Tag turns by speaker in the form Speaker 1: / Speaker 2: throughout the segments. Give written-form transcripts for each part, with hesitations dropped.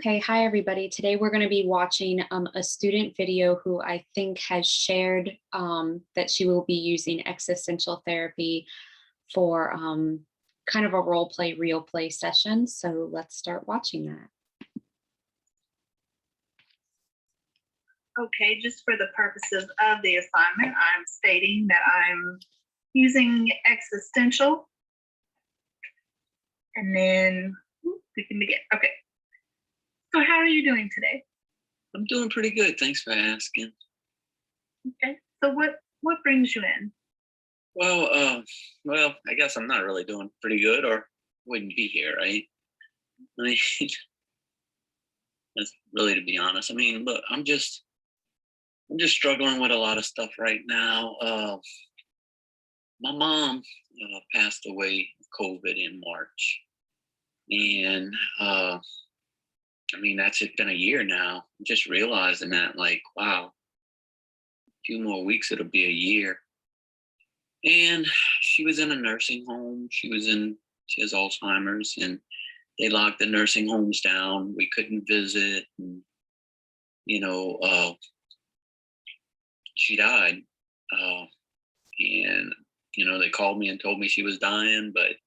Speaker 1: Okay, hi everybody. Today we're going to be watching a student video who I think has shared that she will be using existential therapy for kind of a role play, real play session. So let's start watching that.
Speaker 2: Okay, just for the purposes of the assignment, I'm stating that I'm using Existential. And then we can begin. Okay. So how are you doing today?
Speaker 3: I'm doing pretty good. Thanks for asking.
Speaker 2: Okay. So what brings you in?
Speaker 3: Well, I guess I'm not really doing pretty good, or wouldn't be here, right? I mean, that's really to be honest. I mean, look, I'm just struggling with a lot of stuff right now. My mom passed away of COVID in March, and I mean that's been a year now. I'm just realizing that, like, wow, a few more weeks it'll be a year. And she was in a nursing home. She has Alzheimer's, and they locked the nursing homes down. We couldn't visit. And, you know, she died. And, they called me and told me she was dying, but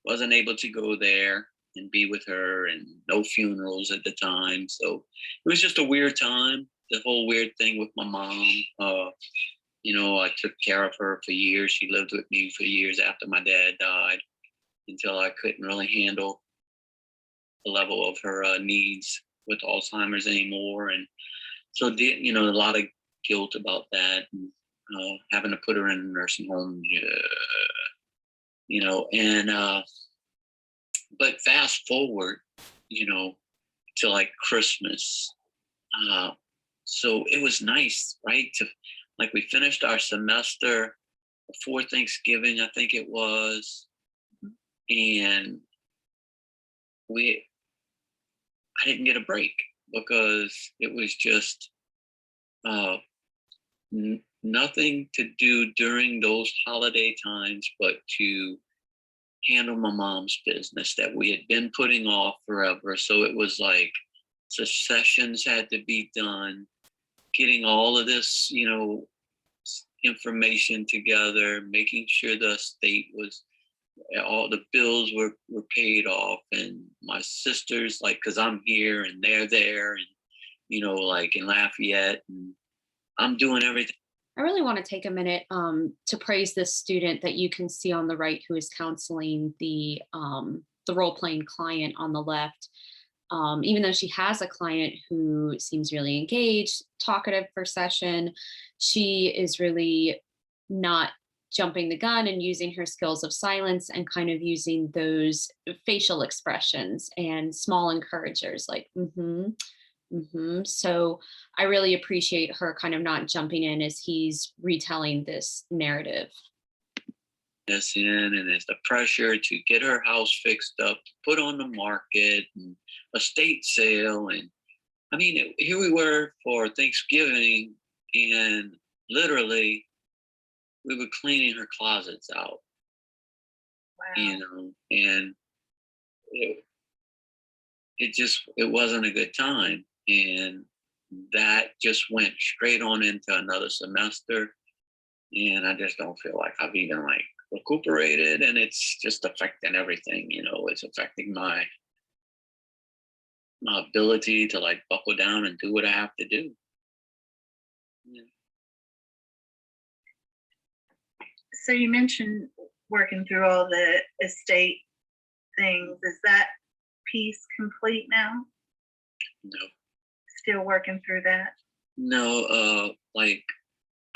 Speaker 3: wasn't able to go there and be with her, and no funerals at the time. So it was just a weird time, the whole weird thing with my mom. I took care of her for years. She lived with me for years after my dad died, until I couldn't really handle the level of her needs with Alzheimer's anymore. And so, a lot of guilt about that, and having to put her in a nursing home, but fast forward, to like Christmas. So it was nice, right? Like, we finished our semester before Thanksgiving, I think it was, and I didn't get a break because it was just nothing to do during those holiday times but to handle my mom's business that we had been putting off forever. So it was like sessions had to be done, getting all of this, information together, making sure the state was, all the bills were paid off, and my sisters, like, because I'm here and they're there, and like in Lafayette, and I'm doing everything.
Speaker 1: I really want to take a minute to praise this student that you can see on the right who is counseling the role-playing client on the left. Even though she has a client who seems really engaged, talkative per session, she is really not jumping the gun and using her skills of silence and kind of using those facial expressions and small encouragers like, So I really appreciate her kind of not jumping in as he's retelling this narrative.
Speaker 3: This in, and there's the pressure to get her house fixed up, put on the market, and estate sale. And I mean, here we were for Thanksgiving, and literally we were cleaning her closets out.
Speaker 2: Wow.
Speaker 3: And it wasn't a good time. And that just went straight on into another semester. And I just don't feel like I've even recuperated, and it's just affecting everything. It's affecting my ability to buckle down and do what I have to do. Yeah.
Speaker 2: So you mentioned working through all the estate things. Is that piece complete now?
Speaker 3: No.
Speaker 2: Still working through that?
Speaker 3: No, I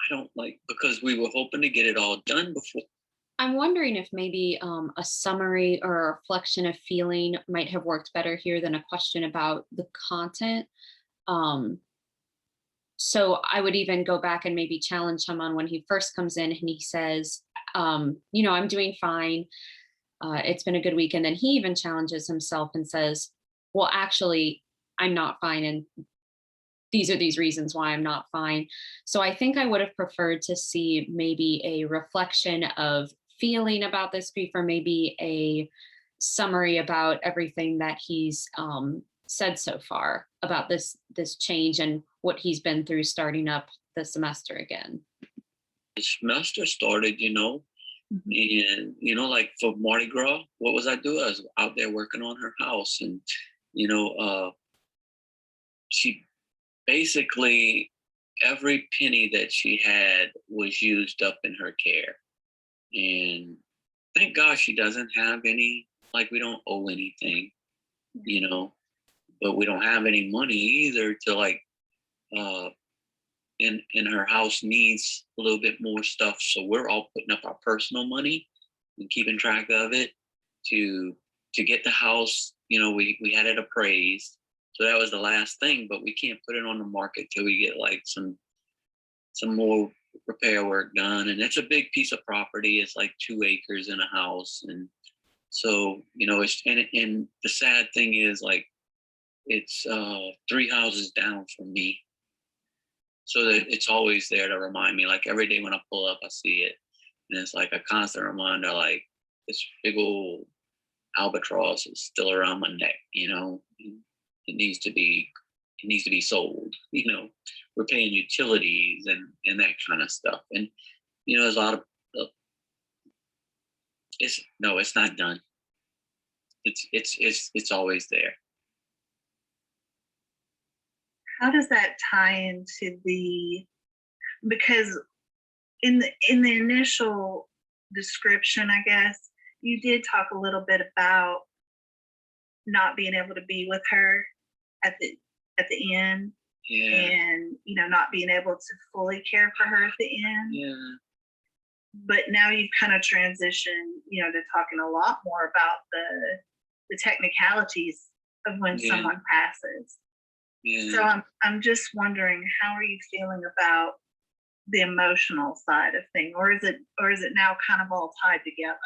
Speaker 3: don't because we were hoping to get it all done before.
Speaker 1: I'm wondering if maybe a summary or a reflection of feeling might have worked better here than a question about the content. So I would even go back and maybe challenge him on when he first comes in and he says, I'm doing fine. It's been a good week. And then he even challenges himself and says, well, actually, I'm not fine. And these are these reasons why I'm not fine. So I think I would have preferred to see maybe a reflection of feeling about this grief, or maybe a summary about everything that he's said so far about this change and what he's been through starting up the semester again?
Speaker 3: The semester started,
Speaker 2: Mhm.
Speaker 3: and like for Mardi Gras, what was I doing? I was out there working on her house, and you know, uh, she basically every penny that she had was used up in her care. And thank God she doesn't have any, like, we don't owe anything, you know, but we don't have any money either to like, uh, in her house needs a little bit more stuff. So we're all putting up our personal money and keeping track of it to get the house. We had it appraised. So that was the last thing, but we can't put it on the market till we get like some more repair work done. And it's a big piece of property. It's like 2 acres in a house. And so, and the sad thing is like it's 3 houses down from me. So that it's always there to remind me. Like every day when I pull up, I see it. And it's like a constant reminder, like this big old albatross is still around my neck, It needs to be sold, We're paying utilities and that kind of stuff. And there's a lot of it's not done. It's always there.
Speaker 2: How does that tie into because in the initial description, I guess, you did talk a little bit about not being able to be with her at the end,
Speaker 3: Yeah.
Speaker 2: and not being able to fully care for her at the end.
Speaker 3: Yeah.
Speaker 2: But now you've kind of transitioned, to talking a lot more about the technicalities of when
Speaker 3: Yeah.
Speaker 2: someone passes.
Speaker 3: Yeah.
Speaker 2: So I'm just wondering, how are you feeling about the emotional side of things, or is it now kind of all tied together?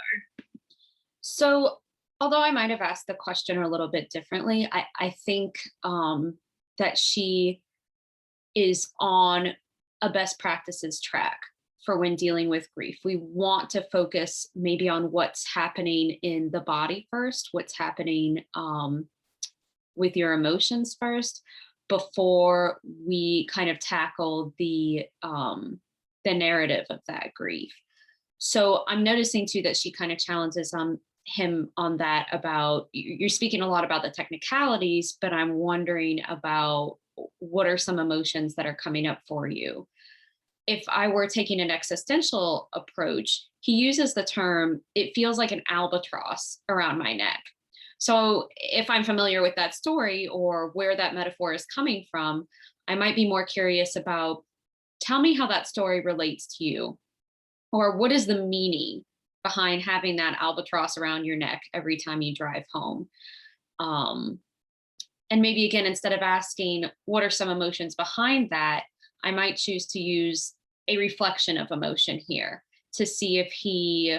Speaker 1: So, although I might have asked the question a little bit differently, I think that she is on a best practices track for when dealing with grief. We want to focus maybe on what's happening in the body first, what's happening with your emotions first, before we kind of tackle the narrative of that grief. So I'm noticing too that she kind of challenges him on that. About, you're speaking a lot about the technicalities, but I'm wondering about what are some emotions that are coming up for you. If I were taking an existential approach, he uses the term, it feels like an albatross around my neck. So if I'm familiar with that story or where that metaphor is coming from, I might be more curious about, tell me how that story relates to you, or what is the meaning behind having that albatross around your neck every time you drive home. Um, and maybe again, instead of asking what are some emotions behind that, I might choose to use a reflection of emotion here to see if he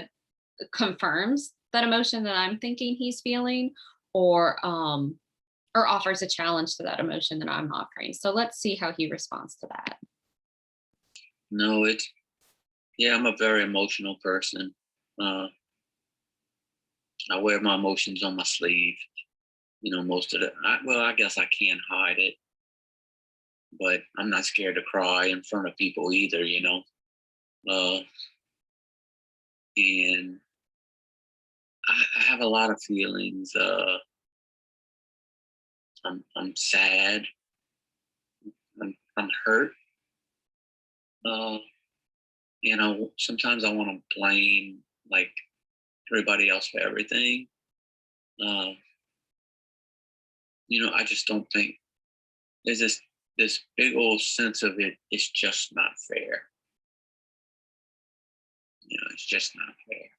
Speaker 1: confirms that emotion that I'm thinking he's feeling, or offers a challenge to that emotion that I'm offering. So let's see how he responds to that.
Speaker 3: No, I'm a very emotional person. I wear my emotions on my sleeve. Most of I guess I can't hide it, but I'm not scared to cry in front of people either, and I have a lot of feelings. I'm sad. I'm hurt. Uh, sometimes I want to blame like everybody else for everything. Uh, I just don't think there's this big old sense of it. It's just not fair. It's just not fair.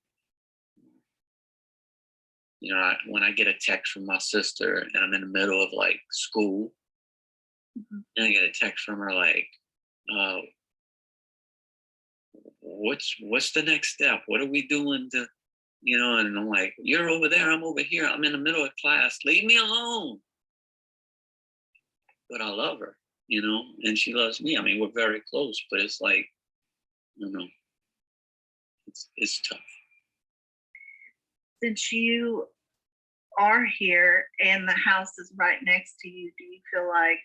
Speaker 3: When I get a text from my sister and I'm in the middle of like school,
Speaker 2: Mhm.
Speaker 3: and I get a text from her like, uh, what's the next step? What are we doing to, and I'm like, you're over there, I'm over here, I'm in the middle of class, leave me alone. But I love her, and she loves me. I mean, we're very close, but it's like, it's tough.
Speaker 2: Since you are here and the house is right next to you, do you feel like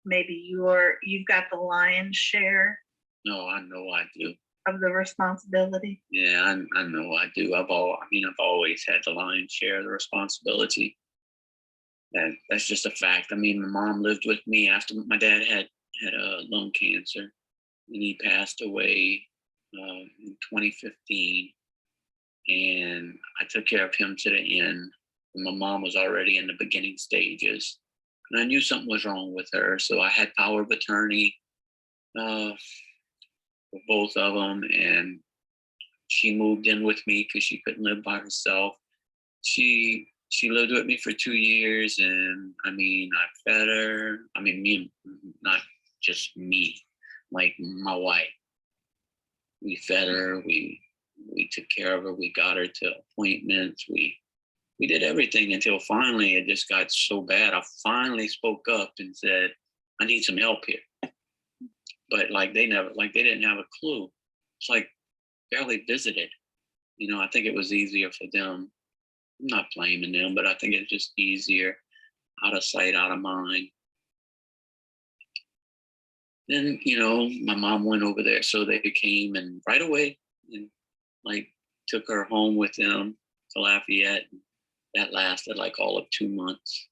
Speaker 2: maybe you've got the lion's share
Speaker 3: No, I know I do.
Speaker 2: of the responsibility?
Speaker 3: Yeah, I know I do. I've always had the lion's share of the responsibility. That's just a fact. I mean, my mom lived with me after my dad had lung cancer, and he passed away in 2015. And I took care of him to the end. And my mom was already in the beginning stages, and I knew something was wrong with her. So I had power of attorney uh, for both of them, and she moved in with me because she couldn't live by herself. She lived with me for 2 years, and I mean, I fed her. I mean, me, not just me, like my wife. We fed her. We took care of her. We got her to appointments. We did everything until finally it just got so bad. I finally spoke up and said, "I need some help here." But like they didn't have a clue. It's like barely visited. I think it was easier for them. I'm not blaming them, but I think it's just easier, out of sight, out of mind. Then, my mom went over there, so they came and right away and like took her home with them to Lafayette. That lasted like all of 2 months.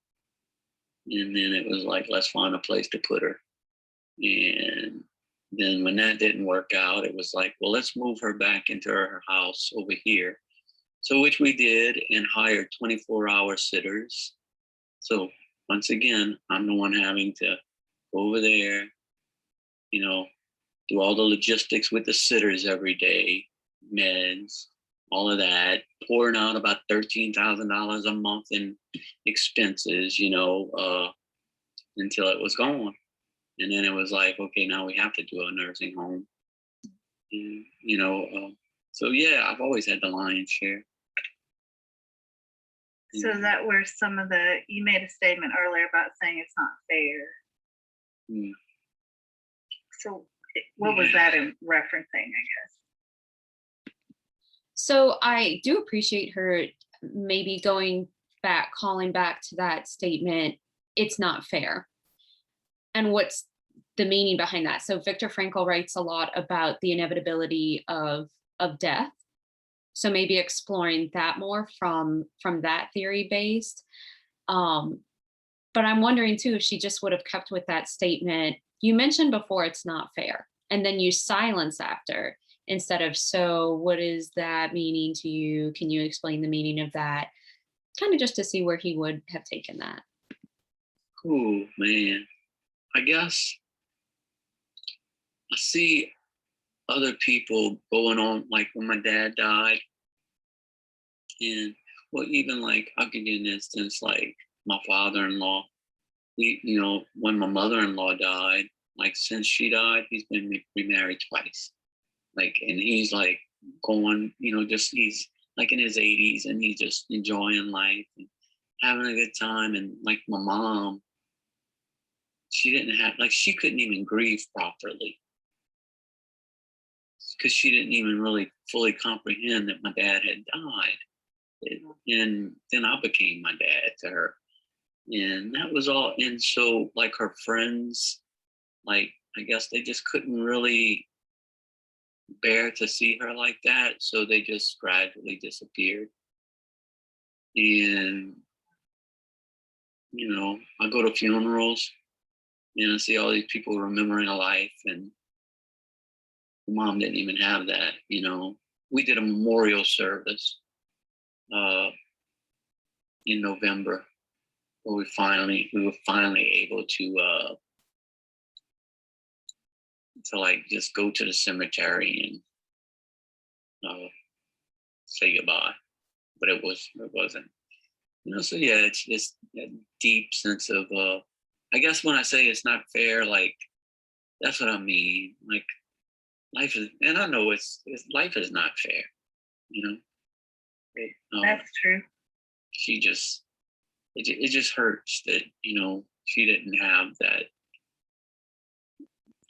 Speaker 3: And then it was like, let's find a place to put her. And then when that didn't work out, it was like, well, let's move her back into her house over here. So which we did, and hired 24-hour sitters. So once again, I'm the one having to go over there, do all the logistics with the sitters every day, meds, all of that, pouring out about $13,000 a month in expenses, until it was gone. And then it was like, okay, now we have to do a nursing home. And, so yeah, I've always had the lion's share.
Speaker 2: So is that where you made a statement earlier about saying it's not fair.
Speaker 3: Mm.
Speaker 2: So what was that in referencing, I guess?
Speaker 1: So I do appreciate her maybe calling back to that statement. It's not fair. And what's the meaning behind that? So Viktor Frankl writes a lot about the inevitability of death. So maybe exploring that more from that theory based. But I'm wondering too, if she just would have kept with that statement. You mentioned before it's not fair, and then you silence after, instead of, so what is that meaning to you? Can you explain the meaning of that? Kind of just to see where he would have taken that.
Speaker 3: Cool, man. I guess I see other people going on, like when my dad died. And well, even like, I'll give you an instance, like my father-in-law. When my mother-in-law died, like since she died, he's been remarried twice. Like, and he's like going, he's like in his 80s, and he's just enjoying life and having a good time. And like my mom, she couldn't even grieve properly because she didn't even really fully comprehend that my dad had died. And then I became my dad to her. And that was all. And so, like, her friends, like, I guess they just couldn't really bear to see her like that. So they just gradually disappeared. And, I go to funerals and I see all these people remembering a life. And mom didn't even have that. We did a memorial service in November, where we were finally able to like just go to the cemetery and say goodbye. But it wasn't. So yeah, it's a deep sense of I guess when I say it's not fair, like that's what I mean. Like life is, and I know life is not fair.
Speaker 2: That's true.
Speaker 3: It just hurts that she didn't have that.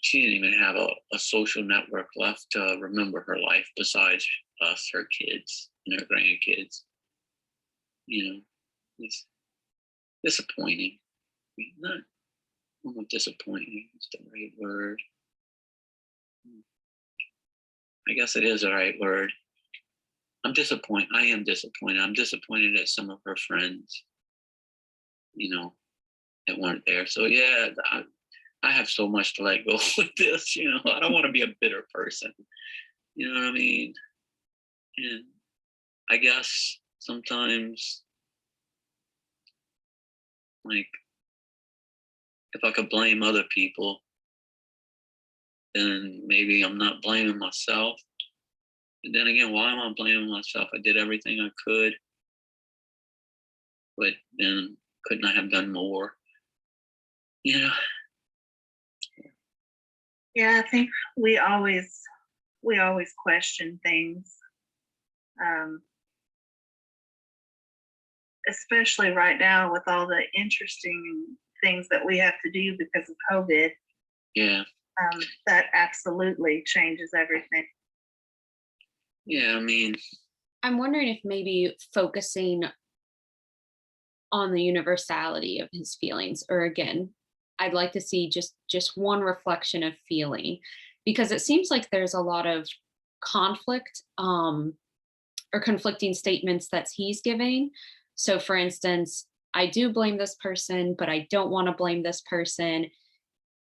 Speaker 3: She didn't even have a social network left to remember her life besides us, her kids and her grandkids. you know, it's disappointing. Not, I don't know if disappointing is the right word. I guess it is the right word. I'm disappointed. I am disappointed. I'm disappointed at some of her friends, that weren't there. So yeah, I have so much to let go with this. I don't want to be a bitter person. You know what I mean? And I guess sometimes, like, if I could blame other people, then maybe I'm not blaming myself. And then again, why am I blaming myself? I did everything I could, but then couldn't I have done more? You know?
Speaker 2: Yeah, I think we always question things, um, especially right now with all the interesting things that we have to do because of COVID.
Speaker 3: Yeah.
Speaker 2: That absolutely changes everything.
Speaker 3: Yeah, I mean,
Speaker 1: I'm wondering if maybe focusing on the universality of his feelings, or again, I'd like to see just one reflection of feeling, because it seems like there's a lot of conflict, or conflicting statements that he's giving. So for instance, I do blame this person, but I don't want to blame this person.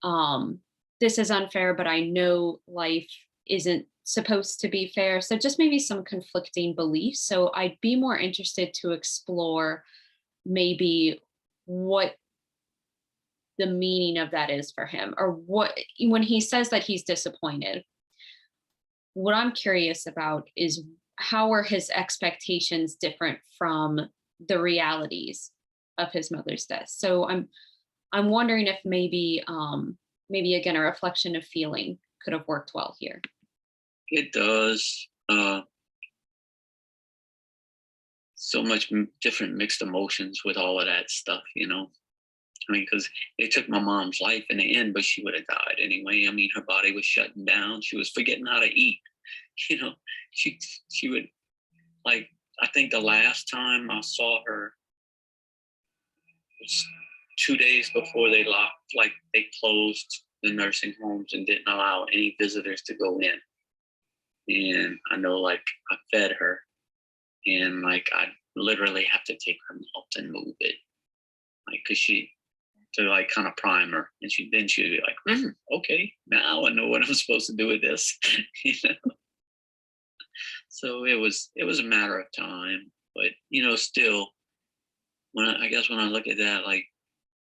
Speaker 1: um this is unfair, but I know life isn't supposed to be fair. So just maybe some conflicting beliefs. So I'd be more interested to explore maybe what the meaning of that is for him, or what, when he says that he's disappointed, what I'm curious about is how are his expectations different from the realities of his mother's death. So I'm wondering if maybe again a reflection of feeling could have worked well here.
Speaker 3: it does. So much different mixed emotions with all of that stuff. I mean, because it took my mom's life in the end, but she would have died anyway. I mean, her body was shutting down. She was forgetting how to eat. You know, she she would, like, I think the last time I saw her was 2 days before they locked, like they closed the nursing homes and didn't allow any visitors to go in. And I know, like, I fed her, and like I literally have to take her mouth and move it, like, cause she, to like kind of prime her, and she'd be like, okay, now I know what I'm supposed to do with this. you know? So it was a matter of time, but still, I guess when I look at that, like,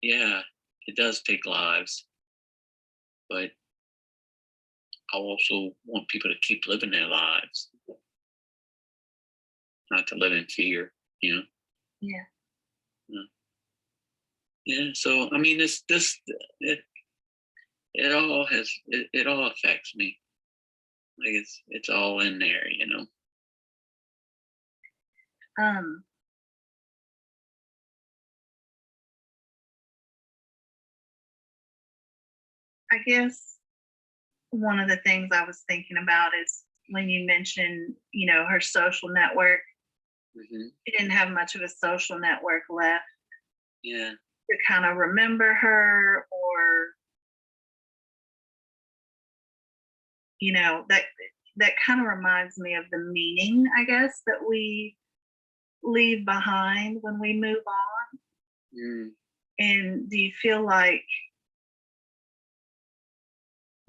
Speaker 3: yeah, it does take lives, but I also want people to keep living their lives, not to live in fear. You know.
Speaker 2: Yeah.
Speaker 3: Yeah. Yeah. So I mean, it it all it all affects me. Like, it's all in there.
Speaker 2: Um, I guess one of the things I was thinking about is when you mentioned, her social network.
Speaker 3: Hmm.
Speaker 2: She didn't have much of a social network left
Speaker 3: Yeah.
Speaker 2: to kind of remember her, or that kind of reminds me of the meaning, I guess, that we leave behind when we move on.
Speaker 3: Mm.
Speaker 2: And do you feel like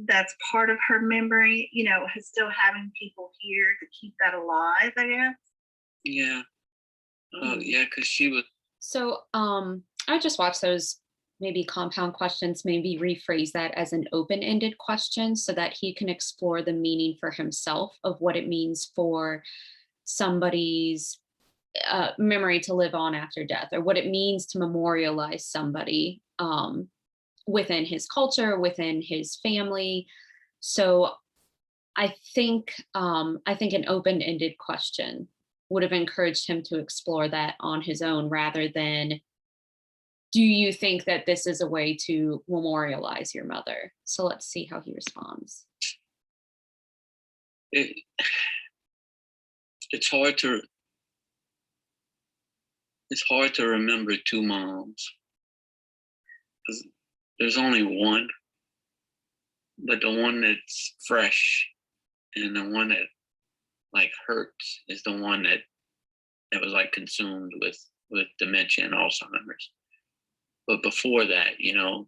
Speaker 2: that's part of her memory, still having people here to keep that alive, I guess?
Speaker 3: Yeah. Oh,
Speaker 1: Hmm.
Speaker 3: yeah. Because she was.
Speaker 1: So I just watch those maybe compound questions, maybe rephrase that as an open-ended question so that he can explore the meaning for himself of what it means for somebody's memory to live on after death, or what it means to memorialize somebody, within his culture, within his family. So I think an open-ended question would have encouraged him to explore that on his own, rather than, do you think that this is a way to memorialize your mother? So let's see how he responds.
Speaker 3: It, it's hard to. it's hard to remember two moms because there's only one, but the one that's fresh and the one that like hurts is the one that was like consumed with dementia and Alzheimer's. But before that,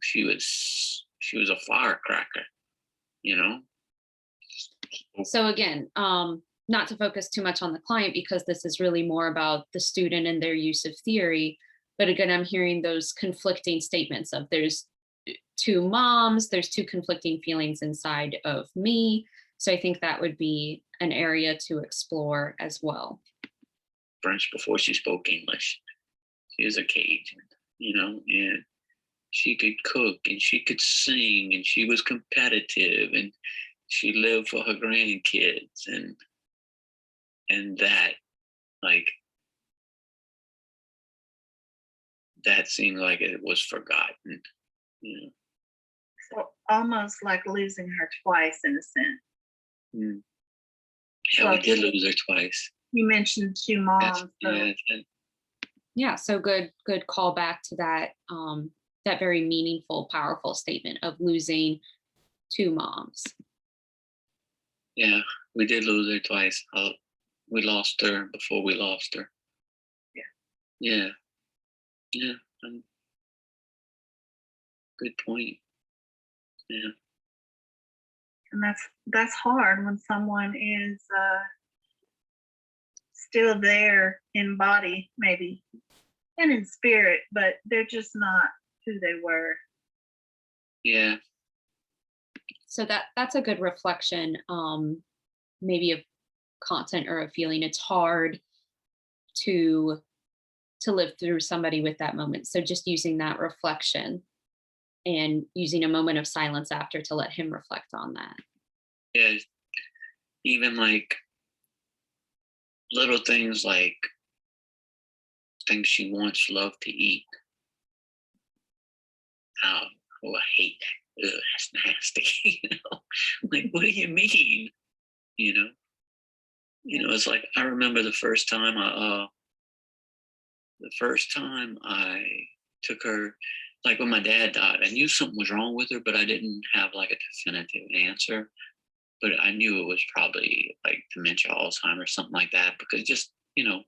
Speaker 3: she was a firecracker, you know.
Speaker 1: So again, not to focus too much on the client because this is really more about the student and their use of theory. But again, I'm hearing those conflicting statements of there's two moms, there's two conflicting feelings inside of me. So I think that would be an area to explore as well.
Speaker 3: French before she spoke English. She was a Cajun, and she could cook and she could sing and she was competitive and she lived for her grandkids and that like that seemed like it was forgotten.
Speaker 2: So almost like losing her twice in a sense.
Speaker 3: Mm. Yeah, we did lose her twice.
Speaker 2: You mentioned two moms.
Speaker 1: Yeah, so good call back to that that very meaningful, powerful statement of losing two moms.
Speaker 3: Yeah, we did lose her twice. We lost her before we lost her. Yeah. Yeah. Good point. Yeah.
Speaker 2: And that's hard when someone is still there in body, maybe, and in spirit, but they're just not who they were.
Speaker 3: Yeah.
Speaker 1: So that's a good reflection, maybe of content or a feeling. It's hard to live through somebody with that moment. So just using that reflection and using a moment of silence after to let him reflect on that.
Speaker 3: Yeah. Even like little things like things she once loved to eat. Oh, I hate that. Ugh, that's nasty. Like, what do you mean? It's like I remember the first time I took her, like when my dad died, I knew something was wrong with her, but I didn't have like a definitive answer. But I knew it was probably like dementia, Alzheimer's, something like that, because just, the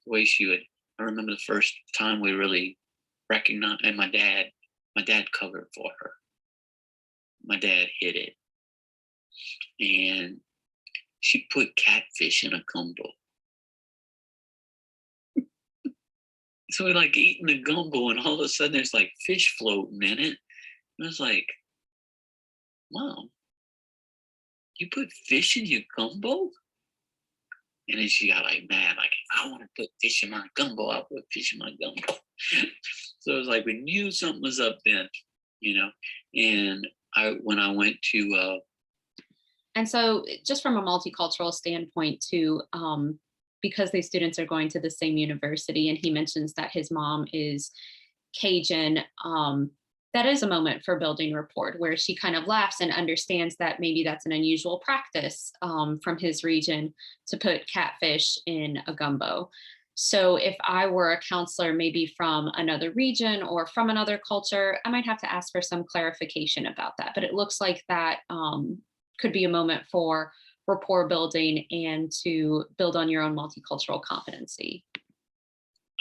Speaker 3: way she would, I remember the first time we really recognized, and my dad covered for her. My dad hid it. And she put catfish in a gumbo. So we're like eating the gumbo, and all of a sudden there's like fish floating in it. And I was like, Mom, you put fish in your gumbo? And then she got like mad, like, if I want to put fish in my gumbo, I'll put fish in my gumbo. So it was like we knew something was up then, And when I went to
Speaker 1: And so just from a multicultural standpoint too, because these students are going to the same university and he mentions that his mom is Cajun, that is a moment for building rapport where she kind of laughs and understands that maybe that's an unusual practice from his region to put catfish in a gumbo. So if I were a counselor, maybe from another region or from another culture, I might have to ask for some clarification about that. But it looks like that could be a moment for rapport building and to build on your own multicultural competency.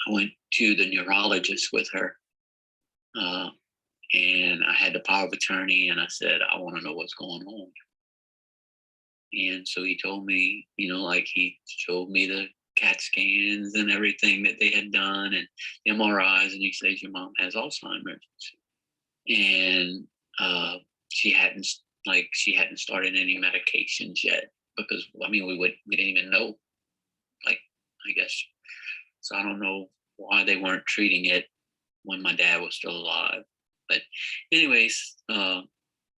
Speaker 3: I went to the neurologist with her. And I had the power of attorney, and I said, I want to know what's going on. And so he told me, like he showed me the CAT scans and everything that they had done and MRIs, and he says, your mom has Alzheimer's. And she hadn't started any medications yet because, we didn't even know, like, I guess. So I don't know why they weren't treating it when my dad was still alive. But anyways,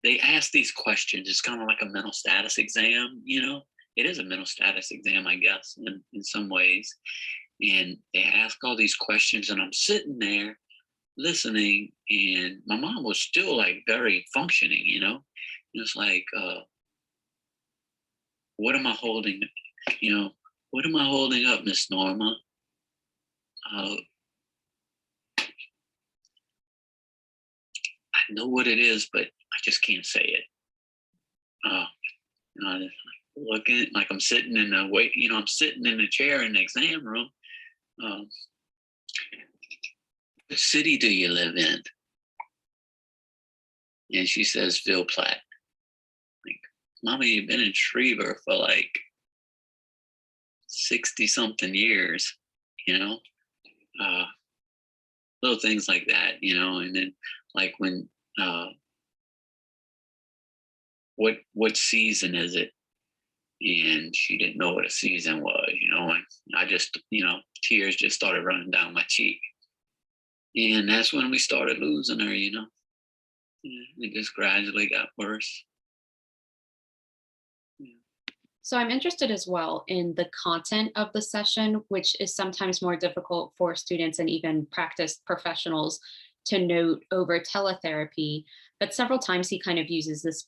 Speaker 3: they ask these questions. It's kind of like a mental status exam, It is a mental status exam, I guess, in some ways. And they ask all these questions, and I'm sitting there listening, and my mom was still like very functioning, It's like, what am I holding? What am I holding up, Miss Norma? know what it is, but I just can't say it. Uh, just looking like I'm sitting in the wait, I'm sitting in a chair in the exam room. Um, what city do you live in? And she says, Ville Platte. Like, Mommy, you've been in Schriever for like 60 something years, you know? Uh, little things like that, and then like when, what season is it? And she didn't know what a season was, and I just, tears just started running down my cheek. And that's when we started losing her. It just gradually got worse. Yeah.
Speaker 1: So I'm interested as well in the content of the session, which is sometimes more difficult for students and even practice professionals to note over teletherapy. But several times he kind of uses his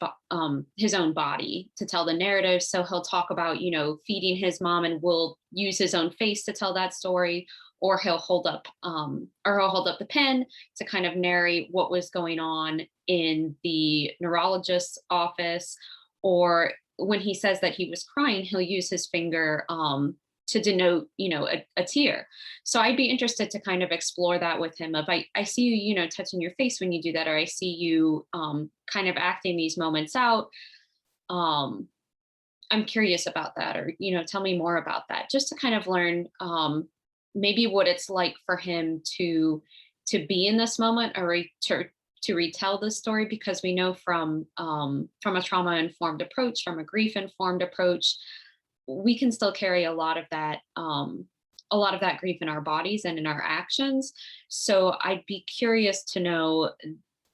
Speaker 1: own body to tell the narrative. So he'll talk about, feeding his mom, and will use his own face to tell that story, or he'll hold up the pen to kind of narrate what was going on in the neurologist's office, or when he says that he was crying, he'll use his finger to denote, a tear. So I'd be interested to kind of explore that with him. Of I see you, touching your face when you do that, or I see you kind of acting these moments out. Um, I'm curious about that, or tell me more about that, just to kind of learn maybe what it's like for him to be in this moment, or to retell the story, because we know from a trauma informed approach, from a grief informed approach, we can still carry a lot of that grief in our bodies and in our actions. So I'd be curious to know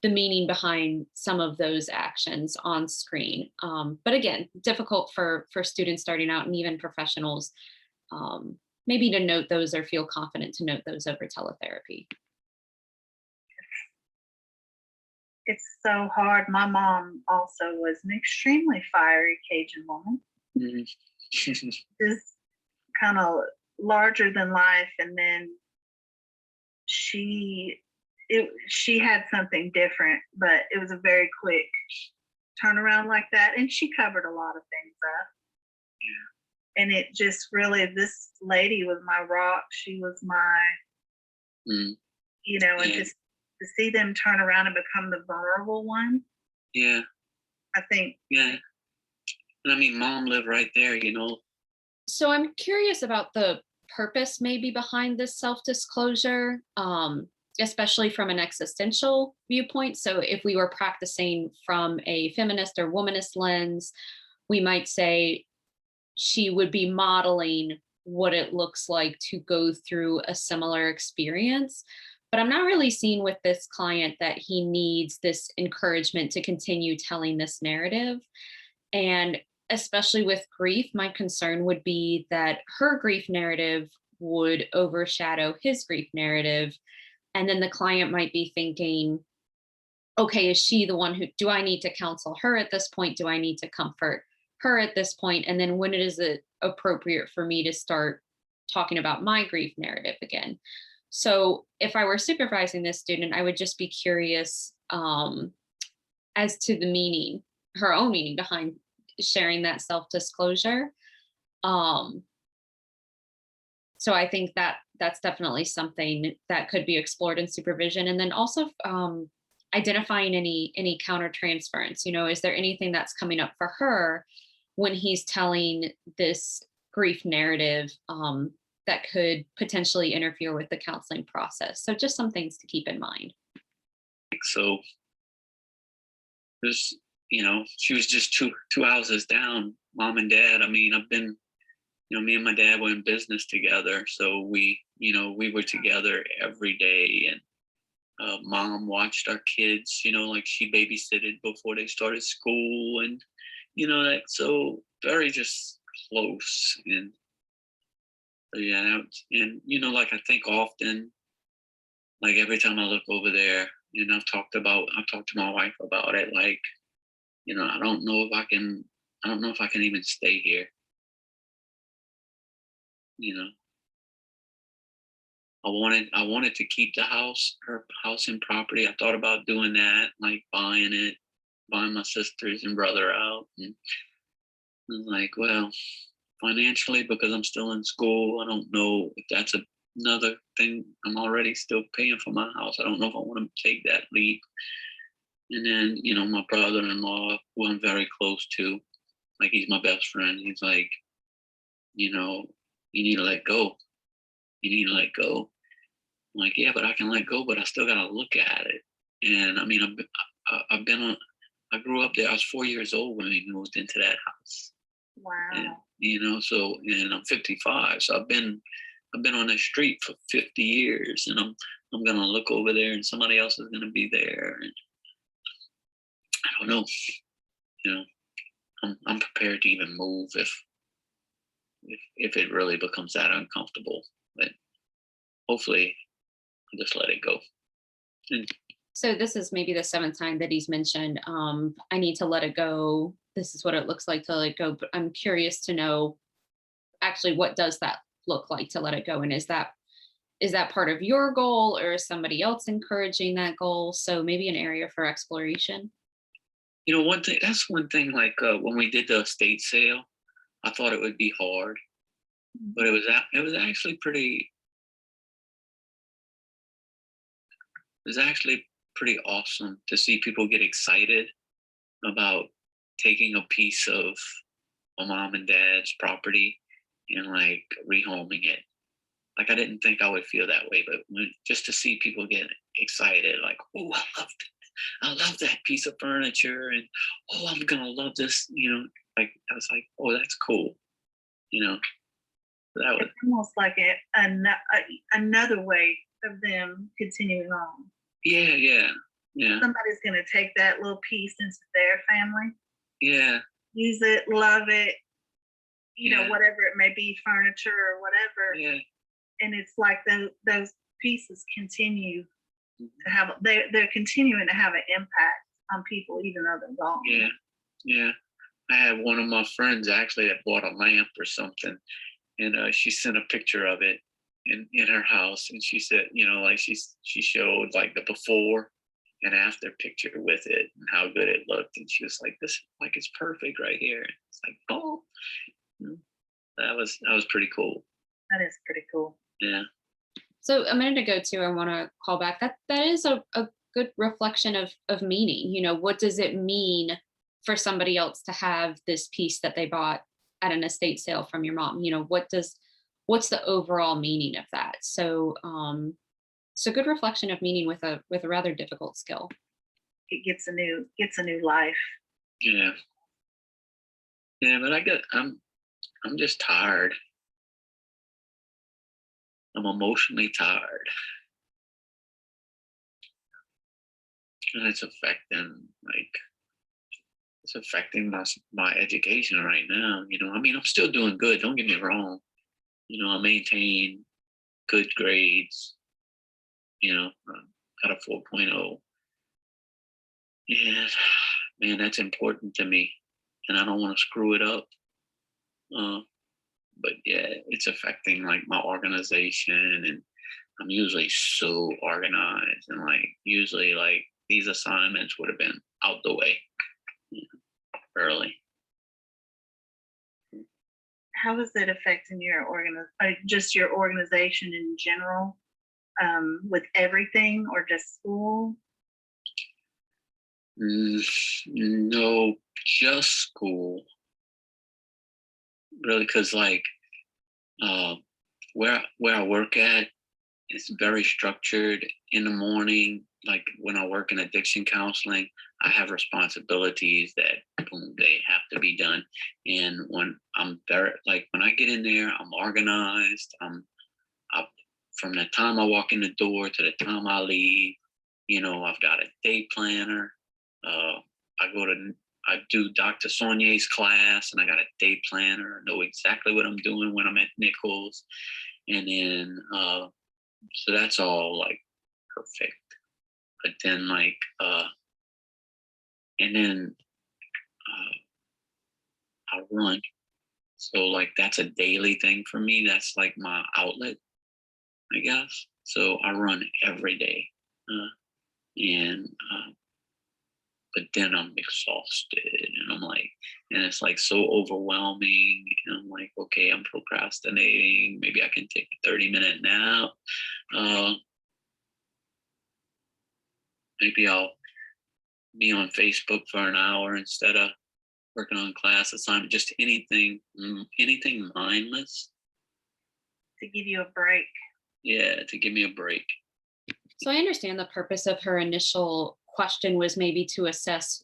Speaker 1: the meaning behind some of those actions on screen. But again, difficult for students starting out, and even professionals, maybe to note those, or feel confident to note those over teletherapy.
Speaker 2: It's so hard. My mom also was an extremely fiery Cajun woman,
Speaker 3: Mhm.
Speaker 2: just kind of larger than life. And then she had something different, but it was a very quick turnaround like that. And she covered a lot of things up. And it just really, this lady was my rock. She was my,
Speaker 3: Mm.
Speaker 2: and
Speaker 3: Yeah.
Speaker 2: just to see them turn around and become the vulnerable one,
Speaker 3: Yeah.
Speaker 2: I think.
Speaker 3: Yeah. And I mean, Mom lived right there.
Speaker 1: So I'm curious about the purpose maybe behind this self-disclosure, especially from an existential viewpoint. So if we were practicing from a feminist or womanist lens, we might say she would be modeling what it looks like to go through a similar experience. But I'm not really seeing with this client that he needs this encouragement to continue telling this narrative. And especially with grief, my concern would be that her grief narrative would overshadow his grief narrative. And then the client might be thinking, okay, is she the one who, do I need to counsel her at this point? Do I need to comfort her at this point? And then when is it appropriate for me to start talking about my grief narrative again? So if I were supervising this student, I would just be curious as to the meaning, her own meaning behind sharing that self-disclosure. Um, so I think that that's definitely something that could be explored in supervision. And then also identifying any counter transference. Is there anything that's coming up for her when he's telling this grief narrative that could potentially interfere with the counseling process? So just some things to keep in mind.
Speaker 3: So this, she was just two houses down, Mom and Dad. I mean, I've been, me and my dad were in business together, so we were together every day. And Mom watched our kids, like she babysitted before they started school, and that, so very just close. And yeah, and like I think often, like every time I look over there, I've talked to my wife about it, like, I don't know if I can even stay here, you know. I wanted to keep the house, her house and property. I thought about doing that, like buying my sisters and brother out. And I was like, well, financially, because I'm still in school, I don't know if that's another thing. I'm already still paying for my house. I don't know if I want to take that leap. And then, my brother-in-law, who I'm very close to, like he's my best friend. He's like, you know, you need to let go. You need to let go. I'm like, yeah, but I can let go, but I still gotta look at it. And I mean, I've been on. I grew up there. I was 4 years old when we moved into that house, and
Speaker 2: Wow.
Speaker 3: so, and I'm 55, so I've been on the street for 50 years, and I'm gonna look over there, and somebody else is gonna be there, and I don't know. You know, I'm prepared to even move if it really becomes that uncomfortable, but hopefully, I'll just let it go. And
Speaker 1: So this is maybe the seventh time that he's mentioned, I need to let it go. This is what it looks like to let it go. But I'm curious to know actually what does that look like to let it go? And is that part of your goal or is somebody else encouraging that goal? So maybe an area for exploration.
Speaker 3: one thing. Like when we did the estate sale, I thought it would be hard, but it was actually pretty. It was actually pretty awesome to see people get excited about taking a piece of my mom and dad's property and like rehoming it. Like I didn't think I would feel that way, but just to see people get excited, like, oh, I love that piece of furniture, and oh, I'm gonna love this. Like I was like, oh, that's cool. You know, that was
Speaker 2: It's almost like another way of them continuing on.
Speaker 3: yeah, yeah, yeah,
Speaker 2: Somebody's going to take that little piece into their family,
Speaker 3: yeah,
Speaker 2: use it, love it,
Speaker 3: yeah,
Speaker 2: whatever it may be, furniture or whatever.
Speaker 3: yeah,
Speaker 2: And it's like those pieces continue
Speaker 3: mhm,
Speaker 2: to have, they're continuing to have an impact on people, even though they're gone.
Speaker 3: yeah, yeah. I had one of my friends actually that bought a lamp or something, and she sent a picture of it in her house, and she said, like she showed like the before and after picture with it and how good it looked, and she was like, "This like it's perfect right here." It's like, oh, mm, that was pretty cool.
Speaker 2: That is pretty cool.
Speaker 3: Yeah,
Speaker 1: So a minute ago too, I want to call back. That is a good reflection of meaning. What does it mean for somebody else to have this piece that they bought at an estate sale from your mom? What's the overall meaning of that? So good reflection of meaning with a rather difficult skill.
Speaker 2: It gets a new life.
Speaker 3: yeah, yeah. But I'm just tired. I'm emotionally tired, and it's affecting my education right now. I mean, I'm still doing good. Don't get me wrong. I maintain good grades. Got a 4.0. And man, that's important to me, and I don't want to screw it up. Uh, but yeah, it's affecting like my organization, and I'm usually so organized, and like usually like these assignments would have been out the way early.
Speaker 2: How is it affecting just your organization in general, with everything or just school?
Speaker 3: No, just school, really, because like uh, where I work at, it's very structured in the morning. Like when I work in addiction counseling, I have responsibilities that boom, they have to be done. And when I'm there, like when I get in there, I'm organized. I, from the time I walk in the door to the time I leave, I've got a day planner. Uh, I do Dr. Sonier's class, and I got a day planner. I know exactly what I'm doing when I'm at Nichols, and then so that's all like perfect. But then like and then I run. So like that's a daily thing for me. That's like my outlet, I guess. So I run every day. And but then I'm exhausted and I'm like, and it's like so overwhelming. And I'm like, okay, I'm procrastinating. Maybe I can take a 30-minute nap. Uh, maybe I'll be on Facebook for an hour instead of working on class assignment. Just anything, anything mindless.
Speaker 2: To give you a break.
Speaker 3: Yeah, to give me a break.
Speaker 1: So I understand the purpose of her initial question was maybe to assess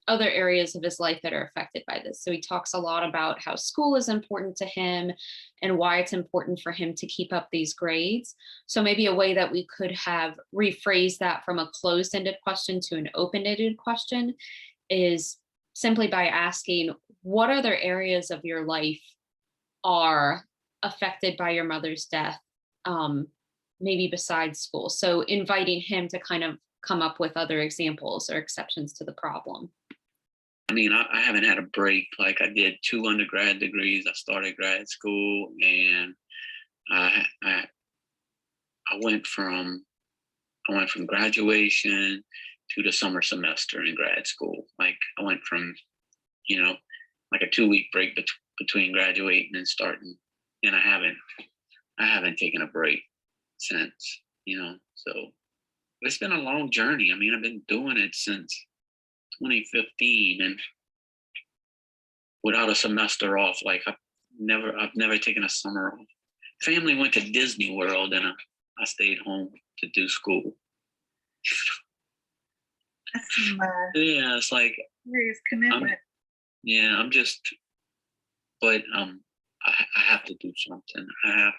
Speaker 1: other areas of his life that are affected by this. So he talks a lot about how school is important to him and why it's important for him to keep up these grades. So maybe a way that we could have rephrased that from a closed-ended question to an open-ended question is simply by asking, what other areas of your life are affected by your mother's death, maybe besides school? So inviting him to kind of come up with other examples or exceptions to the problem.
Speaker 3: I mean, I haven't had a break. Like I did 2 undergrad degrees. I started grad school, and I I, I went from graduation to the summer semester in grad school. Like I went from, you know, like a 2 week break between graduating and starting, and I haven't taken a break since. So it's been a long journey. I mean, I've been doing it since 2015, and without a semester off. Like I've never taken a summer off. Family went to Disney World, and I stayed home to do school.
Speaker 2: That's some
Speaker 3: Yeah, it's like
Speaker 2: serious commitment.
Speaker 3: yeah, I'm just, but I have to do something. I have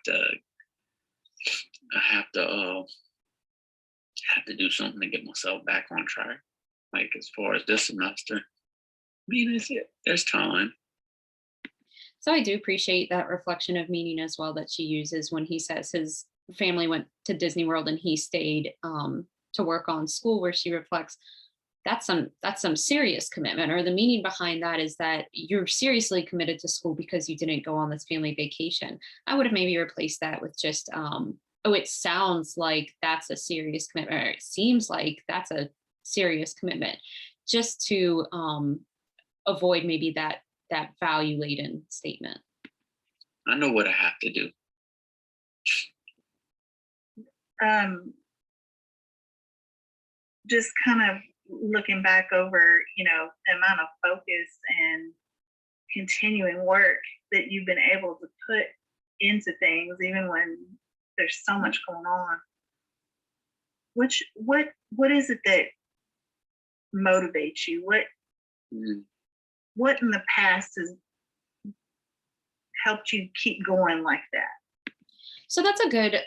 Speaker 3: to do something to get myself back on track. Like as far as this semester, I mean, there's time.
Speaker 1: So I do appreciate that reflection of meaning as well that she uses when he says his family went to Disney World and he stayed to work on school, where she reflects that's some serious commitment, or the meaning behind that is that you're seriously committed to school because you didn't go on this family vacation. I would have maybe replaced that with just oh, it sounds like that's a serious commitment, or it seems like that's a serious commitment, just to avoid maybe that value laden statement.
Speaker 3: I know what I have to do.
Speaker 2: Um, just kind of looking back over, the amount of focus and continuing work that you've been able to put into things, even when there's so much going on. What is it that motivates you?
Speaker 3: Mm.
Speaker 2: What in the past has helped you keep going like that?
Speaker 1: So that's a good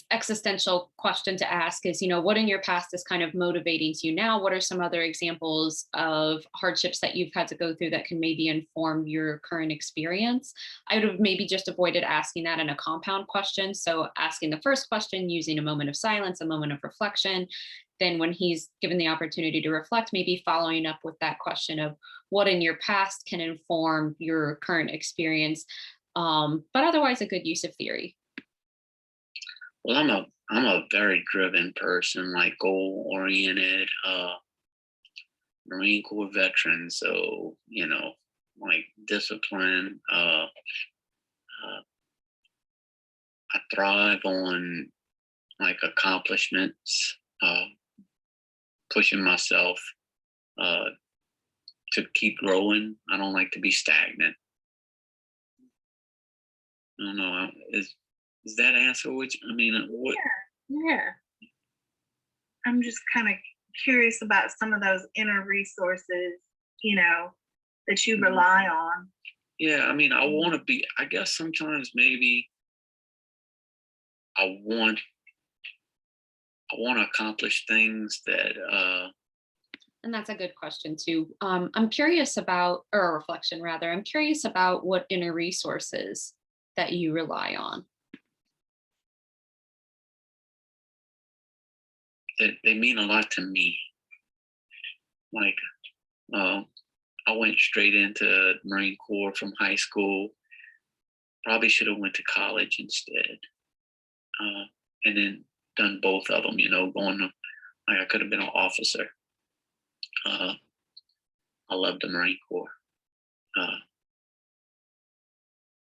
Speaker 1: existential question to ask is, what in your past is kind of motivating to you now? What are some other examples of hardships that you've had to go through that can maybe inform your current experience? I would have maybe just avoided asking that in a compound question. So asking the first question using a moment of silence, a moment of reflection. Then when he's given the opportunity to reflect, maybe following up with that question of what in your past can inform your current experience. But otherwise a good use of theory.
Speaker 3: Well, I'm a very driven person, like goal oriented, Marine Corps veteran. So like discipline. I thrive on like accomplishments, pushing myself uh, to keep growing. I don't like to be stagnant. I don't know. Is that answer? Which I mean, what?
Speaker 2: Yeah. I'm just kind of curious about some of those inner resources, that you rely on.
Speaker 3: Yeah, I mean, I want to be. I guess sometimes maybe I want to accomplish things that.
Speaker 1: And that's a good question too. I'm curious about, or a reflection rather, I'm curious about what inner resources that you rely on.
Speaker 3: That they mean a lot to me. Like, I went straight into Marine Corps from high school. Probably should have went to college instead. and then done both of them. Going to, like, I could have been an officer. Uh, I love the Marine Corps, uh,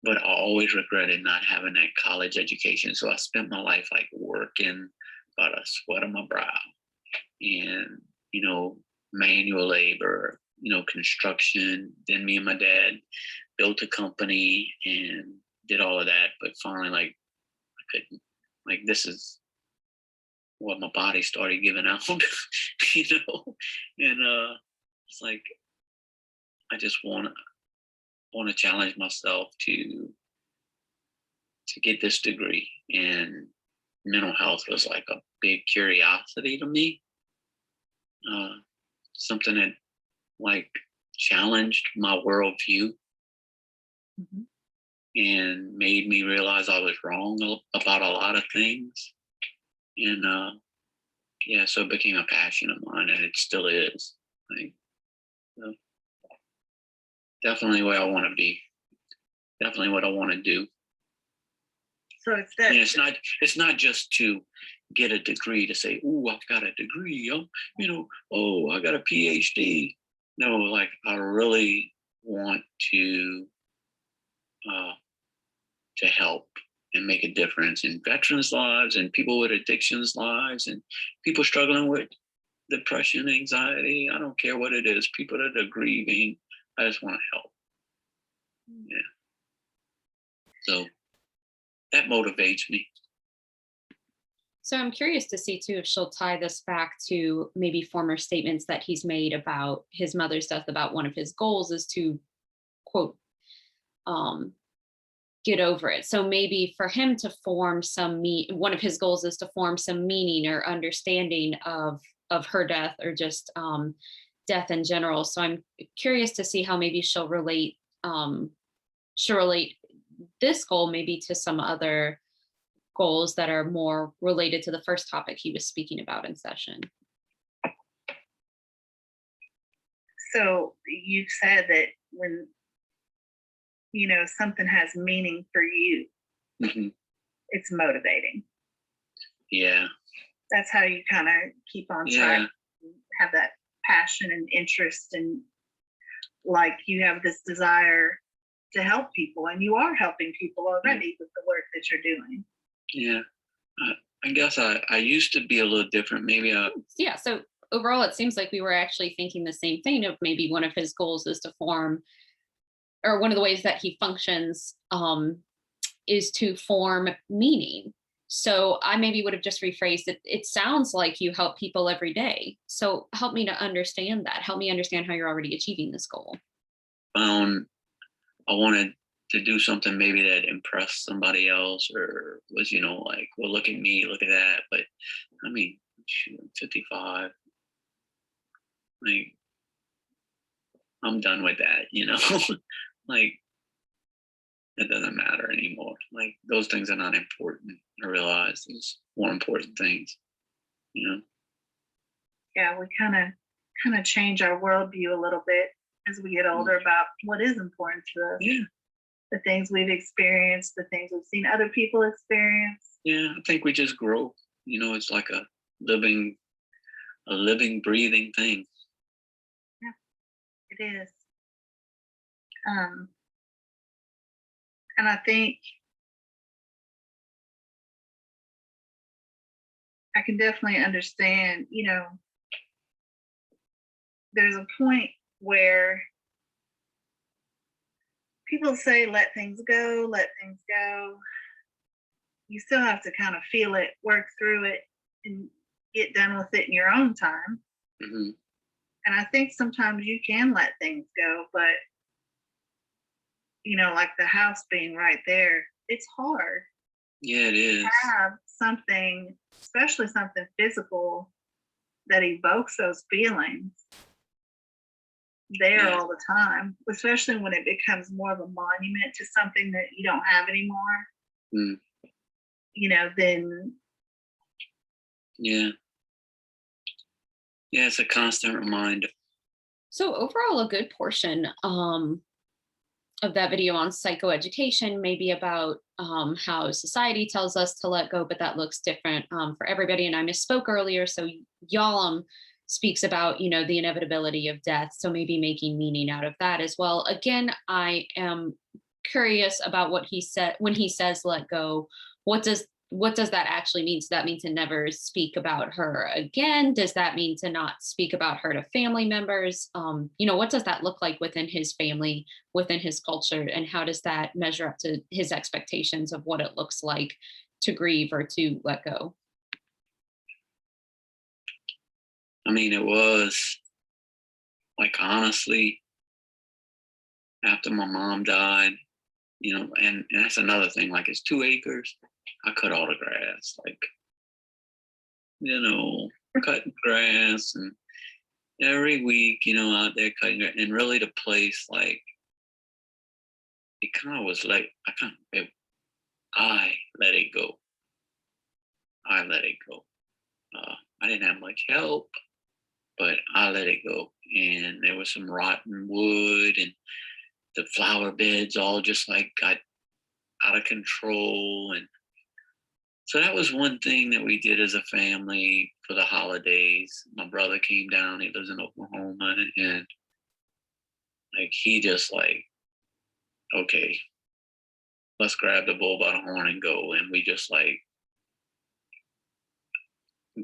Speaker 3: but I always regretted not having that college education. So I spent my life like working by the sweat of my brow, and manual labor, construction. Then me and my dad built a company and did all of that. But finally, like, I couldn't. Like, this is what my body started giving out, you know. And it's like I just want to challenge myself to get this degree. And mental health was like a big curiosity to me. Something that like challenged my worldview
Speaker 1: Mhm.
Speaker 3: and made me realize I was wrong about a lot of things. And yeah, so it became a passion of mine, and it still is. Like, so definitely where I want to be. Definitely what I want to do.
Speaker 2: So it's that.
Speaker 3: And it's not just to get a degree to say, "Ooh, I've got a degree." Oh, I got a PhD. No, like, I really want uh, to help and make a difference in veterans' lives and people with addictions' lives and people struggling with depression, anxiety. I don't care what it is. People that are grieving. I just want to help. Yeah. So that motivates me.
Speaker 1: So I'm curious to see too if she'll tie this back to maybe former statements that he's made about his mother's death, about one of his goals is to quote um get over it. So maybe for him to form one of his goals is to form some meaning or understanding of her death, or just death in general. So I'm curious to see how maybe she'll relate this goal maybe to some other goals that are more related to the first topic he was speaking about in session.
Speaker 2: So you said that when something has meaning for you,
Speaker 3: Hmm.
Speaker 2: it's motivating.
Speaker 3: Yeah.
Speaker 2: That's how you kind of keep on track,
Speaker 3: Yeah.
Speaker 2: have that passion and interest, and like you have this desire to help people, and you are helping people already with the work that you're doing.
Speaker 3: Yeah. I guess I used to be a little different. Maybe
Speaker 1: Yeah. So overall, it seems like we were actually thinking the same thing of maybe one of his goals is to form, or one of the ways that he functions is to form meaning. So I maybe would have just rephrased it. It sounds like you help people every day. So help me to understand that. Help me understand how you're already achieving this goal.
Speaker 3: found I wanted to do something maybe that impressed somebody else, or was, like, well, look at me, look at that. But I mean, shoot, I'm 55. Like, I'm done with that. Like, it doesn't matter anymore. Like, those things are not important. I realize there's more important things.
Speaker 2: Yeah, we kind of change our worldview a little bit as we get older about what is important to us.
Speaker 3: Yeah.
Speaker 2: The things we've experienced, the things we've seen other people experience.
Speaker 3: Yeah. I think we just grow. It's like a living, breathing thing.
Speaker 2: Yeah, it is. And I think I can definitely understand, there's a point where people say, let things go, let things go. You still have to kind of feel it, work through it, and get done with it in your own time.
Speaker 3: Hmm.
Speaker 2: And I think sometimes you can let things go, but like the house being right there, it's hard.
Speaker 3: Yeah, it is.
Speaker 2: Have something, especially something physical, that evokes those feelings there all the time, especially when it becomes more of a monument to something that you don't have anymore.
Speaker 3: Mm.
Speaker 2: Then
Speaker 3: Yeah. Yeah, it's a constant reminder.
Speaker 1: So overall, a good portion of that video on psychoeducation, maybe about how society tells us to let go, but that looks different for everybody. And I misspoke earlier. So Yalom speaks about, the inevitability of death. So maybe making meaning out of that as well. Again, I am curious about what he said when he says let go. What does that actually mean? Does that mean to never speak about her again? Does that mean to not speak about her to family members? What does that look like within his family, within his culture, and how does that measure up to his expectations of what it looks like to grieve or to let go?
Speaker 3: I mean, it was like, honestly, after my mom died, and that's another thing. Like, it's 2 acres. I cut all the grass, like, cutting grass, and every week, out there cutting grass, and really the place, like, it kind of was like, I let it go. I let it go. I didn't have much help, but I let it go. And there was some rotten wood, and the flower beds all just like got out of control. And so that was one thing that we did as a family for the holidays. My brother came down, he lives in Oklahoma, and like, he just like, okay, let's grab the bull by the horn and go. And we just like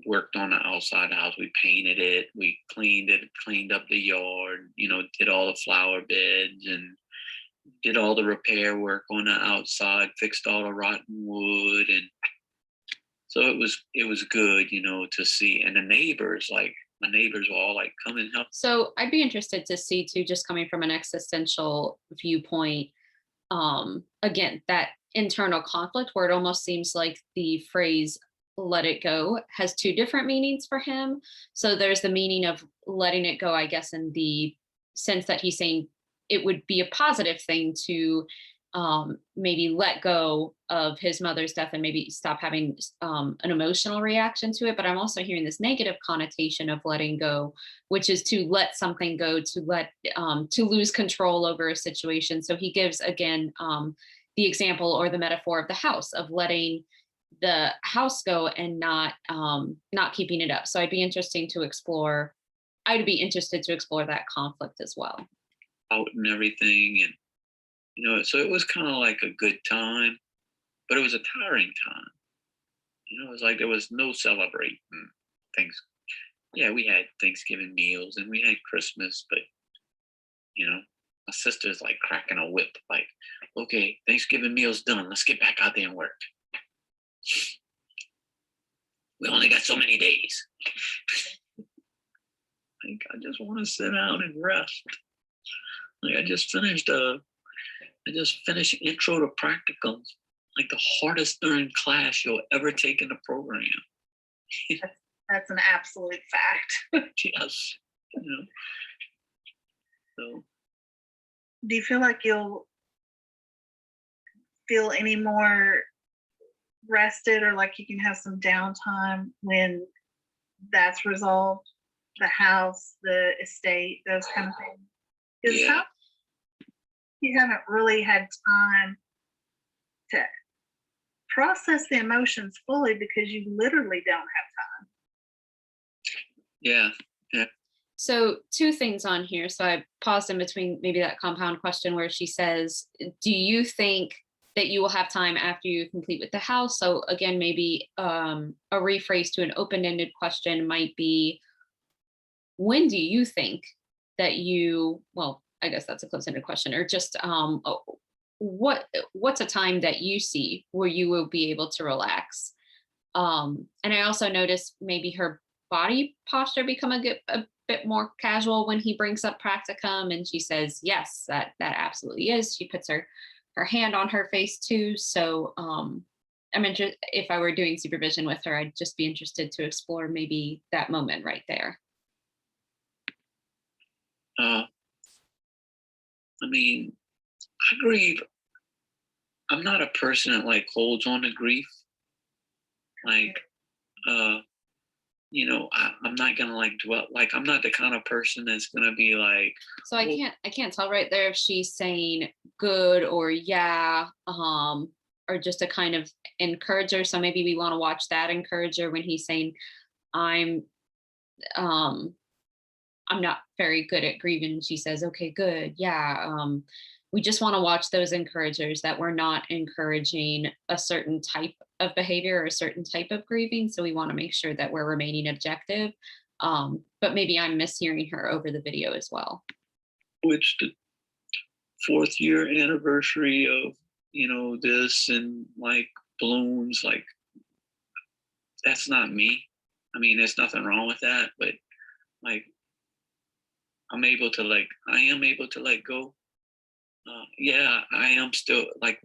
Speaker 3: worked on the outside of the house. We painted it, we cleaned it, cleaned up the yard, did all the flower beds and did all the repair work on the outside, fixed all the rotten wood. And so it was good, to see. And the neighbors, like, my neighbors were all like, come and help.
Speaker 1: So I'd be interested to see too, just coming from an existential viewpoint, again, that internal conflict where it almost seems like the phrase let it go has two different meanings for him. So there's the meaning of letting it go, I guess, in the sense that he's saying it would be a positive thing to maybe let go of his mother's death and maybe stop having an emotional reaction to it. But I'm also hearing this negative connotation of letting go, which is to let something go, to lose control over a situation. So he gives again the example or the metaphor of the house, of letting the house go and not keeping it up. So I'd be interested to explore that conflict as well.
Speaker 3: Out and everything. And so it was kind of like a good time, but it was a tiring time. It was like there was no celebrating things. Yeah, we had Thanksgiving meals and we had Christmas, but my sister's like cracking a whip, like, okay, Thanksgiving meal's done, let's get back out there and work. We only got so many days. Like, I just want to sit down and rest. Like, I just finished intro to practicums, like the hardest during class you'll ever take in the program.
Speaker 2: That's an absolute fact.
Speaker 3: Yes. So
Speaker 2: do you feel like you'll feel any more rested, or like you can have some downtime when that's resolved? The house, the estate, those kind of things. Because you haven't really had time to process the emotions fully because you literally don't have time.
Speaker 3: Yeah.
Speaker 1: So two things on here. So I paused in between maybe that compound question where she says, do you think that you will have time after you complete with the house? So again, maybe a rephrase to an open-ended question might be, when do you think that I guess that's a close-ended question, or just what's a time that you see where you will be able to relax? And I also noticed maybe her body posture become a bit more casual when he brings up practicum, and she says, yes, that absolutely is. She puts her hand on her face too. So I'm interested, if I were doing supervision with her, I'd just be interested to explore maybe that moment right there.
Speaker 3: I mean, I grieve. I'm not a person that like holds on to grief. Like, I'm not gonna like dwell. Like, I'm not the kind of person that's gonna be like,
Speaker 1: So I
Speaker 3: well,
Speaker 1: can't tell right there if she's saying good or yeah, or just a kind of encourager. So maybe we want to watch that encourager when he's saying, I'm um I'm not very good at grieving. She says, okay, good. Yeah. We just want to watch those encouragers that we're not encouraging a certain type of behavior or a certain type of grieving. So we want to make sure that we're remaining objective. But maybe I'm mishearing her over the video as well.
Speaker 3: which the 4th year anniversary of this, and like balloons, like, that's not me. I mean, there's nothing wrong with that, but like, I am able to let go. Yeah, I am still like,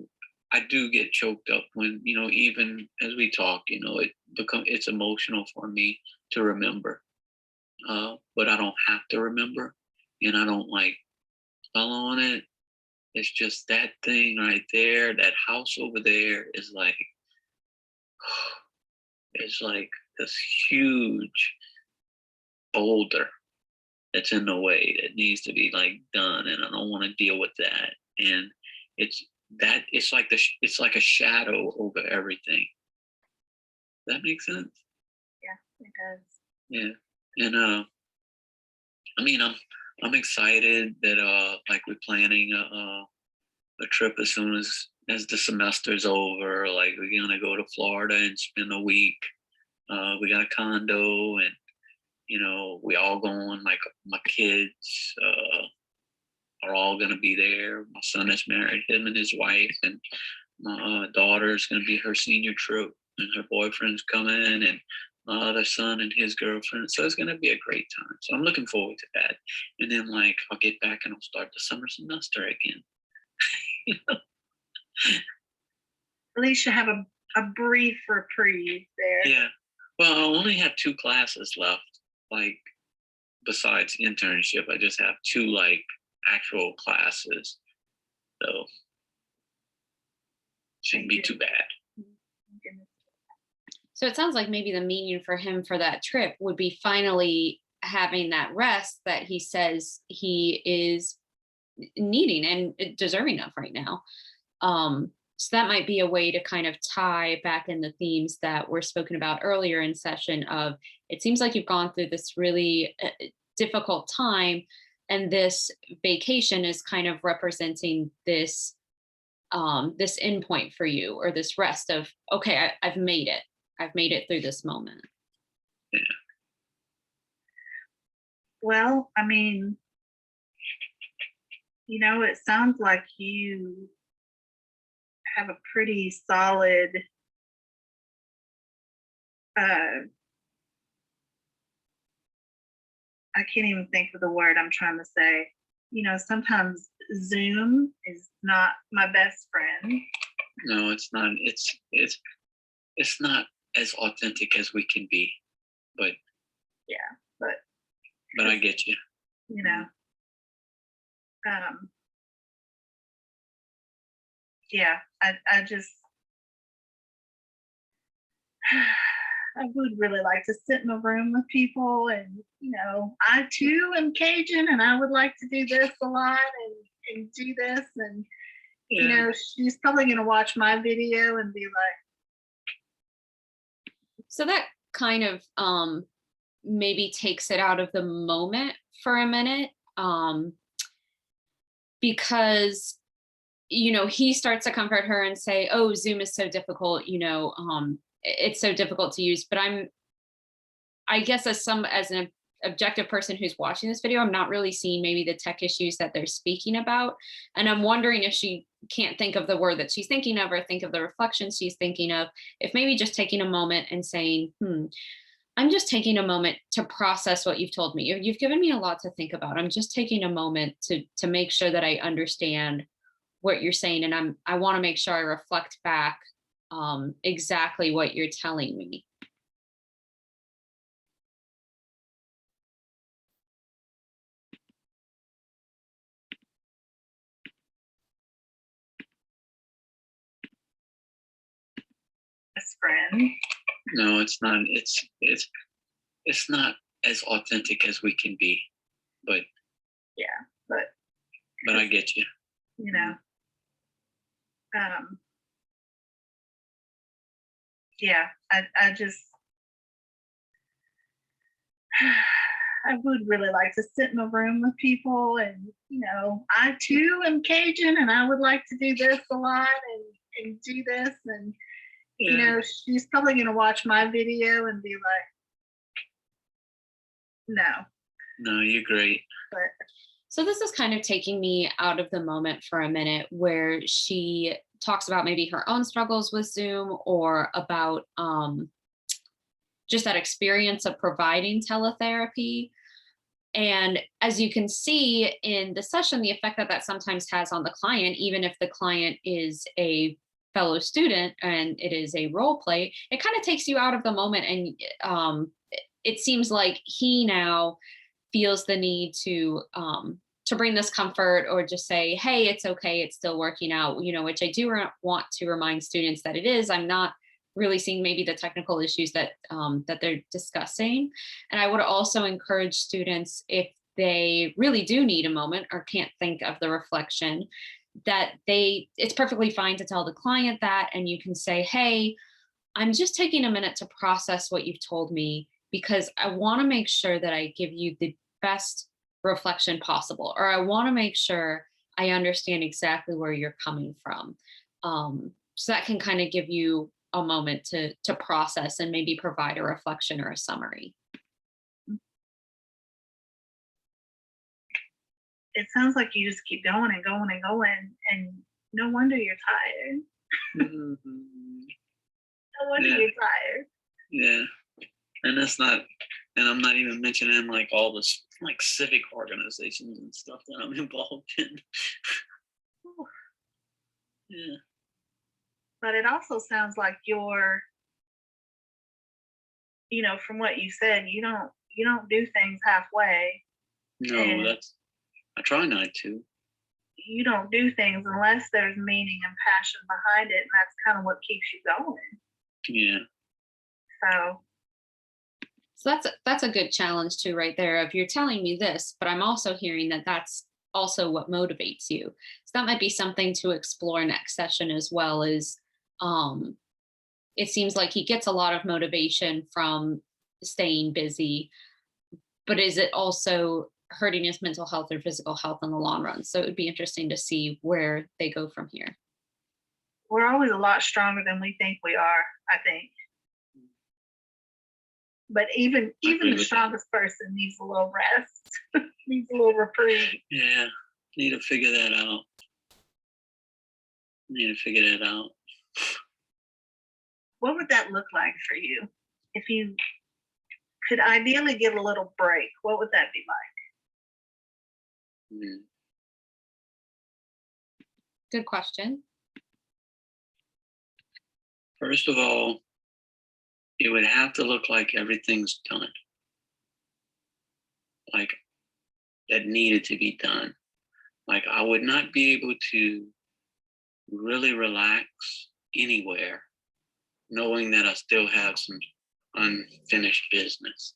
Speaker 3: I do get choked up when, even as we talk, it's emotional for me to remember. But I don't have to remember, and I don't like dwell on it. It's just that thing right there, that house over there is like, it's like this huge boulder that's in the way that needs to be like done, and I don't want to deal with that. And it's it's like it's like a shadow over everything. That makes sense.
Speaker 2: Yeah, it does.
Speaker 3: Yeah. And I mean, I'm excited that like we're planning a trip as soon as the semester's over. Like, we're gonna go to Florida and spend a week. We got a condo, and we all going. Like, my kids are all gonna be there. My son is married, him and his wife, and my daughter is gonna be her senior trip, and her boyfriend's coming, and my other son and his girlfriend. So it's gonna be a great time. So I'm looking forward to that. And then, like, I'll get back and I'll start the summer semester again.
Speaker 2: At least you have a brief reprieve there.
Speaker 3: Yeah. Well, I only have 2 classes left. Like, besides internship, I just have 2 like actual classes. So shouldn't be too bad.
Speaker 2: Goodness.
Speaker 1: So it sounds like maybe the meaning for him for that trip would be finally having that rest that he says he is needing and deserving of right now. So that might be a way to kind of tie back in the themes that were spoken about earlier in session of, it seems like you've gone through this really difficult time, and this vacation is kind of representing this this endpoint for you, or this rest of, okay, I've made it. I've made it through this moment.
Speaker 3: Yeah.
Speaker 2: Well, I mean, it sounds like you have a pretty solid I can't even think of the word I'm trying to say. Sometimes Zoom is not my best friend.
Speaker 3: No, it's not. It's not as authentic as we can be. But
Speaker 2: Yeah, but
Speaker 3: I get you.
Speaker 2: Um, yeah, I just I would really like to sit in a room with people, and I too am Cajun, and I would like to do this a lot, and do this, and
Speaker 3: Yeah.
Speaker 2: she's probably going to watch my video and be like,
Speaker 1: So that kind of maybe takes it out of the moment for a minute, because he starts to comfort her and say, oh, Zoom is so difficult, it's so difficult to use. But I guess as an objective person who's watching this video, I'm not really seeing maybe the tech issues that they're speaking about. And I'm wondering if she can't think of the word that she's thinking of, or think of the reflections she's thinking of, if maybe just taking a moment and saying, I'm just taking a moment to process what you've told me. You've given me a lot to think about. I'm just taking a moment to make sure that I understand what you're saying. And I want to make sure I reflect back exactly what you're telling me.
Speaker 2: best friend.
Speaker 3: No, it's not. It's it's not as authentic as we can be. But
Speaker 2: Yeah, but
Speaker 3: I get you.
Speaker 2: you know, yeah, I just I would really like to sit in a room with people, and I too am Cajun, and I would like to do this a lot, and do this, and
Speaker 3: Yeah.
Speaker 2: she's probably gonna watch my video and be like, no,
Speaker 3: No, you're great.
Speaker 2: but
Speaker 1: So this is kind of taking me out of the moment for a minute where she talks about maybe her own struggles with Zoom, or about just that experience of providing teletherapy. And as you can see in the session, the effect that that sometimes has on the client, even if the client is a fellow student and it is a role play, it kind of takes you out of the moment. And it seems like he now feels the need to bring this comfort, or just say, hey, it's okay, it's still working out, which I do want to remind students that it is. I'm not really seeing maybe the technical issues that that they're discussing. And I would also encourage students, if they really do need a moment or can't think of the reflection, that it's perfectly fine to tell the client that, and you can say, hey, I'm just taking a minute to process what you've told me, because I want to make sure that I give you the best reflection possible, or I want to make sure I understand exactly where you're coming from. So that can kind of give you a moment to process and maybe provide a reflection or a summary.
Speaker 2: it sounds like you just keep going and going and going, and no wonder you're tired.
Speaker 3: Mhm.
Speaker 2: No wonder
Speaker 3: Yeah.
Speaker 2: you're tired.
Speaker 3: Yeah. And that's not, and I'm not even mentioning like all this like civic organizations and stuff that I'm involved in. Yeah.
Speaker 2: But it also sounds like you're, from what you said, you don't do things halfway,
Speaker 3: No,
Speaker 2: and
Speaker 3: I try not to.
Speaker 2: you don't do things unless there's meaning and passion behind it, and that's kind of what keeps you going.
Speaker 3: Yeah.
Speaker 2: So
Speaker 1: So that's a good challenge too, right there. If you're telling me this, but I'm also hearing that that's also what motivates you. So that might be something to explore next session as well. Is um, it seems like he gets a lot of motivation from staying busy, but is it also hurting his mental health or physical health in the long run? So it would be interesting to see where they go from here.
Speaker 2: we're always a lot stronger than we think we are, I think. But even
Speaker 3: agree
Speaker 2: the
Speaker 3: with that.
Speaker 2: strongest person needs a little rest, needs a little reprieve.
Speaker 3: Yeah. Need to figure that out.
Speaker 2: What would that look like for you if you could ideally get a little break? What would that be like?
Speaker 3: Mm.
Speaker 1: Good question.
Speaker 3: First of all, it would have to look like everything's done. Like that needed to be done. Like I would not be able to really relax anywhere knowing that I still have some unfinished business.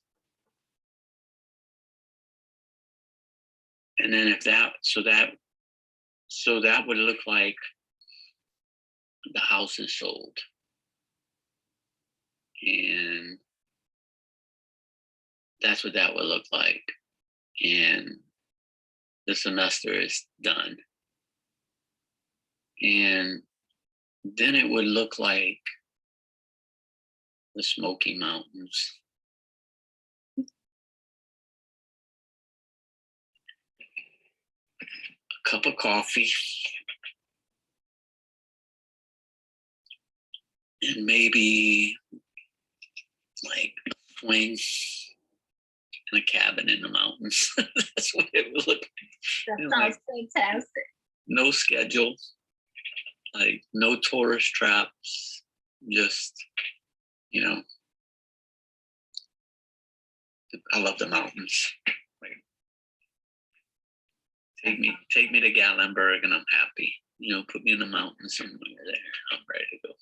Speaker 3: And then if that would look like the house is sold and that's what that would look like, and the semester is done, and then it would look like the Smoky Mountains. A cup of coffee and maybe like a swing in a cabin in the mountains. That's what it would look like.
Speaker 2: That
Speaker 3: And,
Speaker 2: sounds
Speaker 3: like,
Speaker 2: fantastic.
Speaker 3: no schedule, like no tourist traps, just, I love the mountains. Like, take me to Gatlinburg and I'm happy. Put me in the mountains somewhere there. I'm ready to go.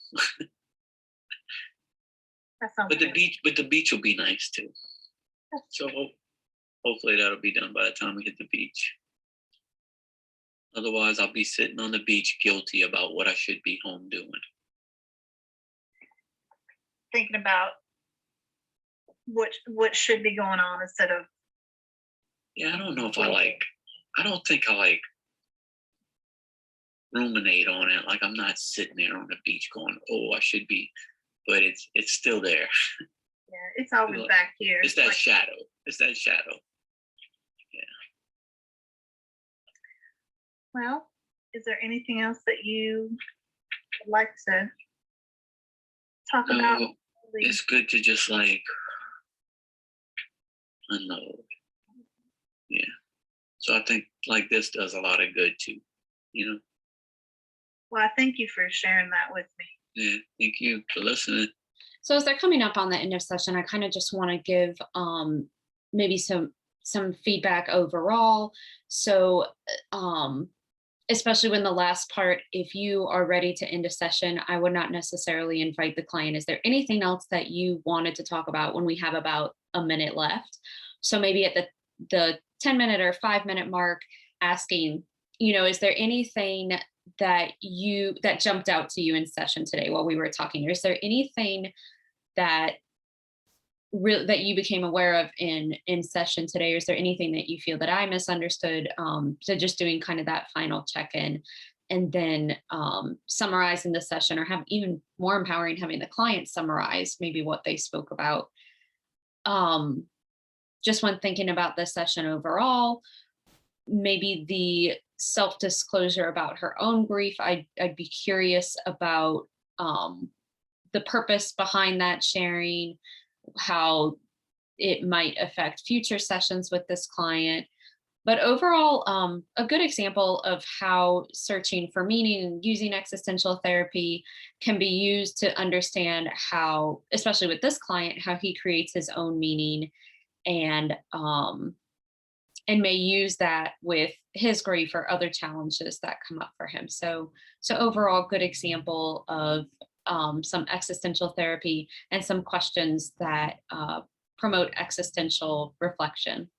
Speaker 2: That sounds
Speaker 3: But the beach will be nice too. So hopefully that'll be done by the time we hit the beach. Otherwise, I'll be sitting on the beach guilty about what I should be home doing.
Speaker 2: Thinking about what should be going on instead of
Speaker 3: Yeah, I don't know if
Speaker 2: waiting.
Speaker 3: I don't think I like ruminate on it. Like I'm not sitting there on the beach going, "Oh, I should be," but it's still there.
Speaker 2: Yeah, it's always
Speaker 3: Like,
Speaker 2: back here.
Speaker 3: it's that
Speaker 2: Like,
Speaker 3: shadow. It's that shadow.
Speaker 2: well, is there anything else that you would like to talk about?
Speaker 3: No, it's good to just like unload. Yeah. So I think like this does a lot of good too. You know.
Speaker 2: Well, I thank you for sharing that with me.
Speaker 3: Yeah. Thank you for listening.
Speaker 1: So as they're coming up on the end of session, I kind of just want to give maybe some feedback overall. So especially when the last part, if you are ready to end a session, I would not necessarily invite the client. Is there anything else that you wanted to talk about when we have about a minute left? So maybe at the 10-minute or 5-minute mark, asking, is there anything that jumped out to you in session today while we were talking? Is there anything that that you became aware of in session today? Or is there anything that you feel that I misunderstood? So just doing kind of that final check-in, and then summarizing the session, or have even more empowering, having the client summarize maybe what they spoke about. Just when thinking about this session overall, maybe the self-disclosure about her own grief, I'd be curious about the purpose behind that sharing, how it might affect future sessions with this client. But overall, a good example of how searching for meaning and using existential therapy can be used to understand how, especially with this client, how he creates his own meaning, and may use that with his grief or other challenges that come up for him. So overall, good example of some existential therapy and some questions that promote existential reflection.